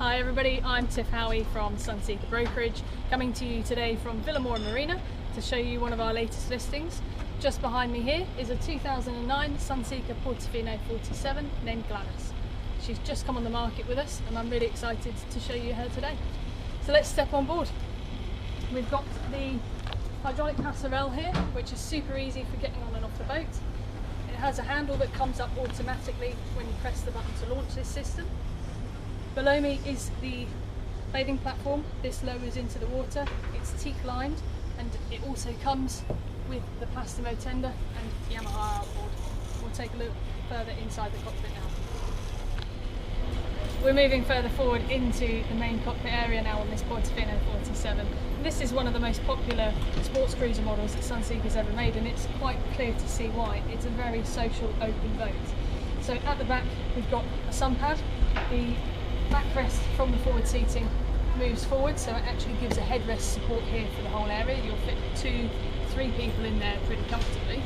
Hi everybody, I'm Tiff Howie from Sunseeker Brokerage, coming to you today from Villamora Marina to show you one of our latest listings. Just behind me here is a 2009 Sunseeker Portofino 47 named Glamis. She's just come on the market with us and I'm really excited to show you her today. So let's step on board. We've got the hydraulic passerelle here, which is super easy for getting on and off the boat. It has a handle that comes up automatically when you press the button to launch this system. Below me is the bathing platform. This lowers into the water. It's teak lined and it also comes with the Plastimo tender and Yamaha outboard. We'll take a look further inside the cockpit now. We're moving further forward into the main cockpit area now on this Portofino 47. This is one of the most popular sports cruiser models that Sunseeker's ever made, and it's quite clear to see why. It's a very social open boat. So at the back we've got a sun pad. The backrest from the forward seating moves forward, so it actually gives a headrest support here for the whole area. You'll fit 2-3 people in there pretty comfortably.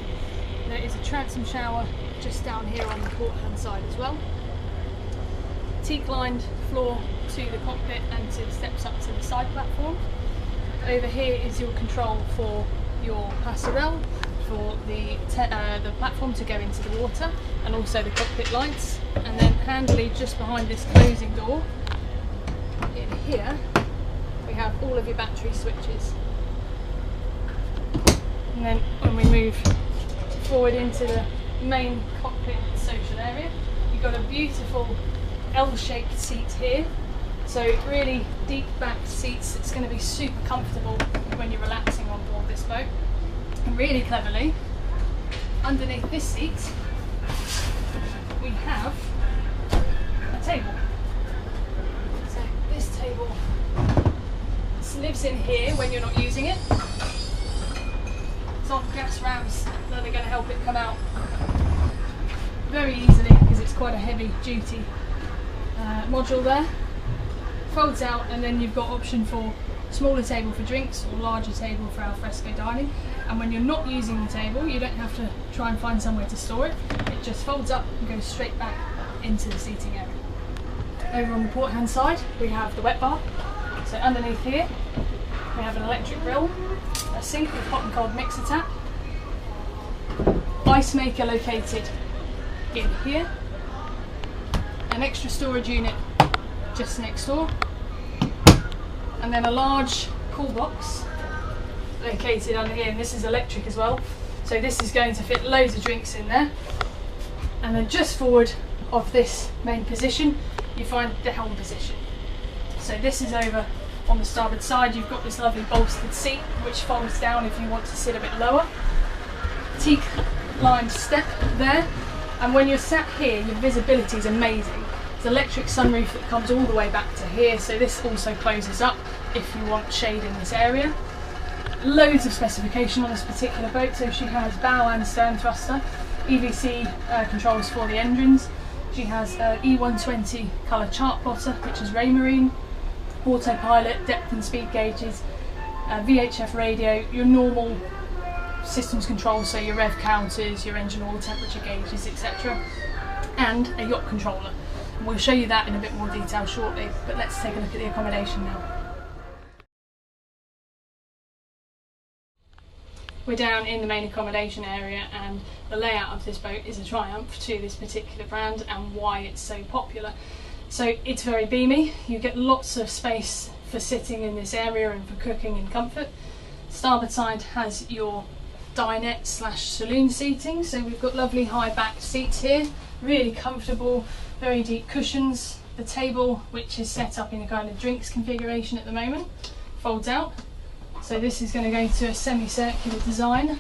There is a transom shower just down here on the port hand side as well. Teak lined floor to the cockpit and to the steps up to the side platform. Over here is your control for your passerelle, for the platform to go into the water, and also the cockpit lights. And then handily just behind this closing door in here we have all of your battery switches. And then when we move forward into the main cockpit social area, you've got a beautiful L-shaped seat here, so really deep back seats. It's going to be super comfortable when you're relaxing on board this boat. And really cleverly, underneath this seat we have a table. So this table lives in here when you're not using it. It's on gas rams that are going to help it come out very easily because it's quite a heavy duty module there. Folds out, and then you've got option for smaller table for drinks or larger table for alfresco dining. And when you're not using the table, you don't have to try and find somewhere to store it. It just folds up and goes straight back into the seating area. Over on the port hand side we have the wet bar. So underneath here we have an electric grill, a sink with hot and cold mixer tap, ice maker located in here, an extra storage unit just next door, and then a large cool box located under here, and this is electric as well, so this is going to fit loads of drinks in there. And then just forward of this main position you find the helm position. So this is over on the starboard side. You've got this lovely bolstered seat which folds down if you want to sit a bit lower. Teak lined step there, and when you're sat here your visibility is amazing. It's an electric sunroof that comes all the way back to here, so this also closes up if you want shade in this area. Loads of specification on this particular boat. So she has bow and stern thruster, EVC controls for the engines. She has E120 colour chart plotter, which is Raymarine, autopilot, depth and speed gauges, VHF radio, your normal systems controls, so your rev counters, your engine oil temperature gauges, etc. And a yacht controller. We'll show you that in a bit more detail shortly, but let's take a look at the accommodation now. We're down in the main accommodation area, and the layout of this boat is a triumph to this particular brand and why it's so popular. So it's very beamy. You get lots of space for sitting in this area and for cooking and comfort. Starboard side has your dinette / saloon seating, so we've got lovely high backed seats here, really comfortable, very deep cushions. The table, which is set up in a kind of drinks configuration at the moment, folds out. So this is going to go to a semicircular design,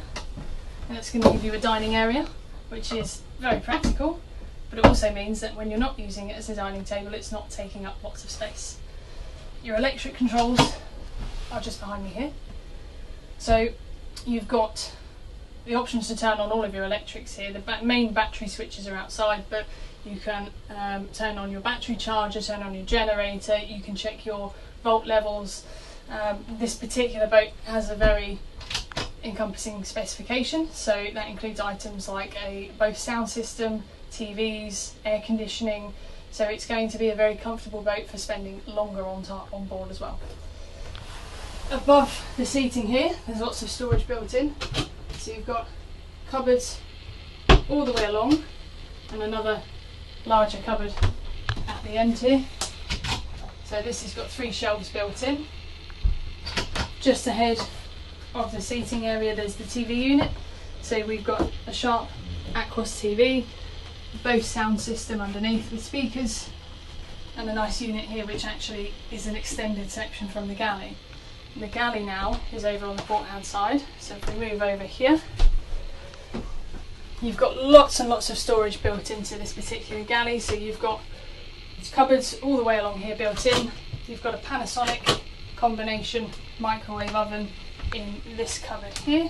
and it's going to give you a dining area, which is very practical, but it also means that when you're not using it as a dining table, it's not taking up lots of space. Your electric controls are just behind me here. So you've got the options to turn on all of your electrics here. The main battery switches are outside, but you can turn on your battery charger, turn on your generator, you can check your volt levels. This particular boat has a very encompassing specification, so that includes items like a both sound system, TVs, air conditioning, so it's going to be a very comfortable boat for spending longer on board as well. Above the seating here, there's lots of storage built in, so you've got cupboards all the way along and another larger cupboard at the end here. So this has got 3 shelves built in. Just ahead of the seating area there's the TV unit, so we've got a sharp Aquos TV, both sound system underneath with speakers, and a nice unit here which actually is an extended section from the galley. The galley now is over on the port hand side, so if we move over here, you've got lots and lots of storage built into this particular galley. So you've got cupboards all the way along here built in. You've got a Panasonic combination microwave oven in this cupboard here.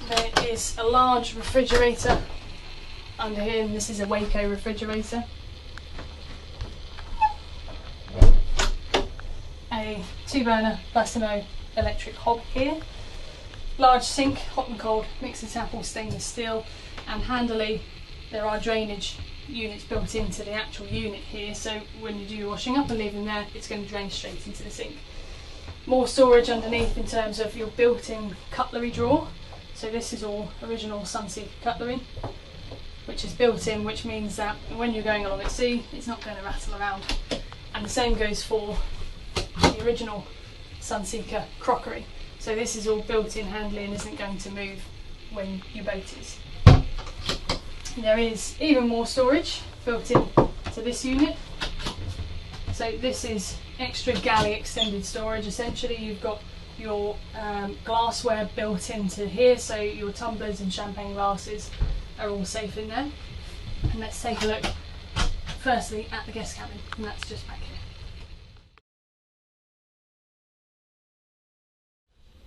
There is a large refrigerator under here, and this is a Waco refrigerator. A 2-burner Massimo electric hob here. Large sink, hot and cold, mixer tap, all stainless steel, and handily there are drainage units built into the actual unit here, so when you do your washing up and leave them there, it's going to drain straight into the sink. More storage underneath in terms of your built-in cutlery drawer. So this is all original Sunseeker cutlery, which is built in, which means that when you're going along at sea, it's not going to rattle around. And the same goes for the original Sunseeker crockery. So this is all built in handily and isn't going to move when your boat is. There is even more storage built in to this unit. So this is extra galley extended storage. Essentially you've got your glassware built into here, so your tumblers and champagne glasses are all safe in there. And let's take a look firstly at the guest cabin, and that's just back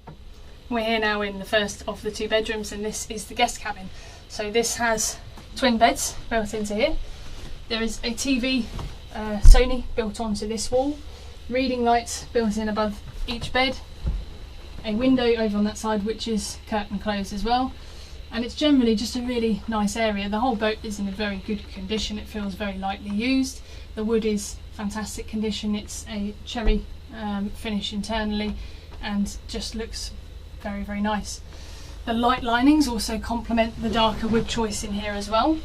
here. We're here now in the first of the 2 bedrooms, and this is the guest cabin. So this has twin beds built into here. There is a TV Sony built onto this wall, reading lights built in above each bed, a window over on that side which is curtain closed as well, and it's generally just a really nice area. The whole boat is in a very good condition. It feels very lightly used. The wood is fantastic condition. It's a cherry finish internally and just looks very, very nice. The light linings also complement the darker wood choice in here as well.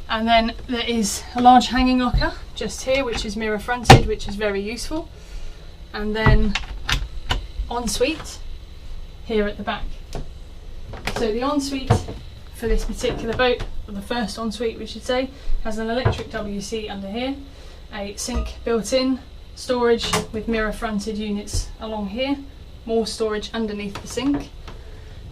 And then there is a large hanging locker just here, which is mirror fronted, which is very useful. And then ensuite here at the back. So the ensuite for this particular boat, or the first ensuite we should say, has an electric WC under here, a sink built in, storage with mirror fronted units along here, more storage underneath the sink,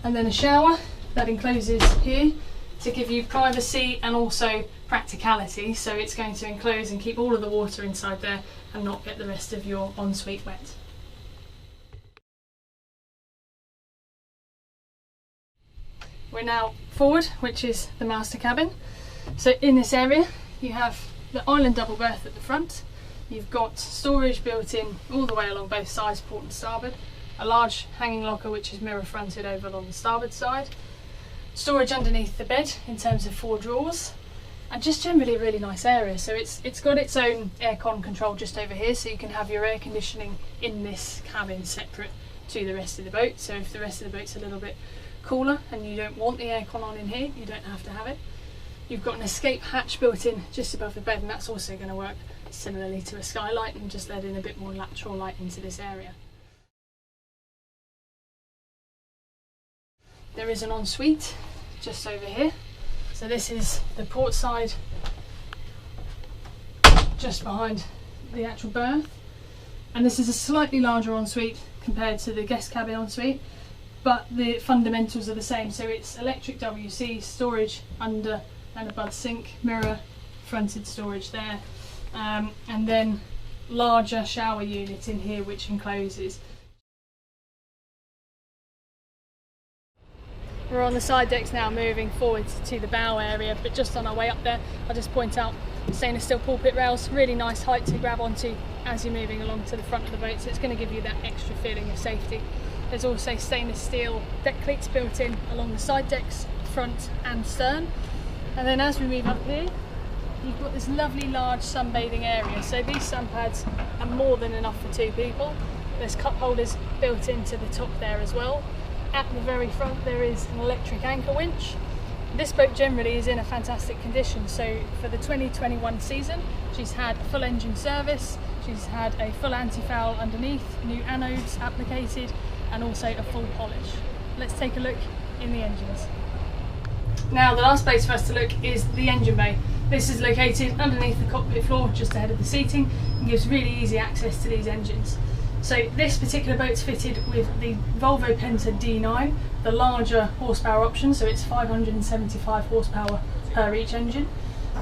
and then a shower that encloses here to give you privacy and also practicality. So it's going to enclose and keep all of the water inside there and not get the rest of your ensuite wet. We're now forward, which is the master cabin. So in this area you have the island double berth at the front. You've got storage built in all the way along both sides, port and starboard. A large hanging locker which is mirror fronted over on the starboard side. Storage underneath the bed in terms of 4 drawers, and just generally a really nice area. So it's got its own aircon control just over here, so you can have your air conditioning in this cabin separate to the rest of the boat. So if the rest of the boat's a little bit cooler and you don't want the aircon on in here, you don't have to have it. You've got an escape hatch built in just above the bed, and that's also going to work similarly to a skylight and just let in a bit more lateral light into this area. There is an ensuite just over here. So this is the port side, just behind the actual berth. And this is a slightly larger ensuite compared to the guest cabin ensuite, but the fundamentals are the same. So it's electric WC, storage under and above the sink, mirror fronted storage there, and then larger shower unit in here which encloses. We're on the side decks now, moving forward to the bow area, but just on our way up there I'll just point out stainless steel pulpit rails, really nice height to grab onto as you're moving along to the front of the boat, so it's going to give you that extra feeling of safety. There's also stainless steel deck cleats built in along the side decks, front and stern. And then as we move up here, you've got this lovely large sunbathing area. So these sun pads are more than enough for 2 people. There's cup holders built into the top there as well. At the very front there is an electric anchor winch. This boat generally is in a fantastic condition, so for the 2021 season she's had a full engine service, she's had a full antifoul underneath, new anodes applicated, and also a full polish. Let's take a look in the engines. Now the last place for us to look is the engine bay. This is located underneath the cockpit floor just ahead of the seating and gives really easy access to these engines. So this particular boat's fitted with the Volvo Penta D9, the larger horsepower option, so it's 575 horsepower per each engine.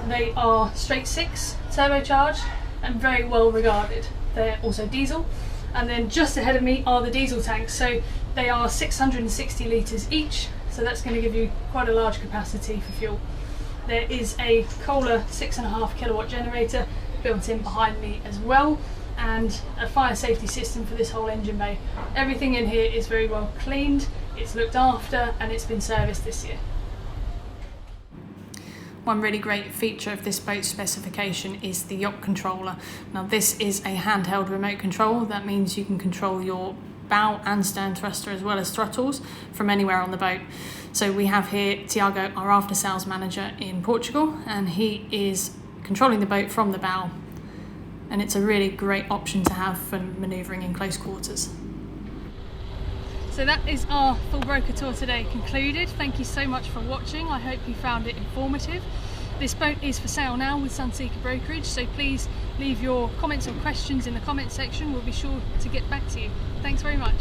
They are straight 6, turbocharged, and very well regarded. They're also diesel. And then just ahead of me are the diesel tanks, so they are 660 litres each, so that's going to give you quite a large capacity for fuel. There is a Kohler 6.5 kilowatt generator built in behind me as well, and a fire safety system for this whole engine bay. Everything in here is very well cleaned, it's looked after, and it's been serviced this year. One really great feature of this boat specification is the yacht controller. Now this is a handheld remote control. That means you can control your bow and stern thruster as well as throttles from anywhere on the boat. So we have here Tiago, our after sales manager in Portugal, and he is controlling the boat from the bow. And it's a really great option to have for manoeuvring in close quarters. So that is our full broker tour today concluded. Thank you so much for watching. I hope you found it informative. This boat is for sale now with Sunseeker Brokerage, so please leave your comments or questions in the comment section. We'll be sure to get back to you. Thanks very much.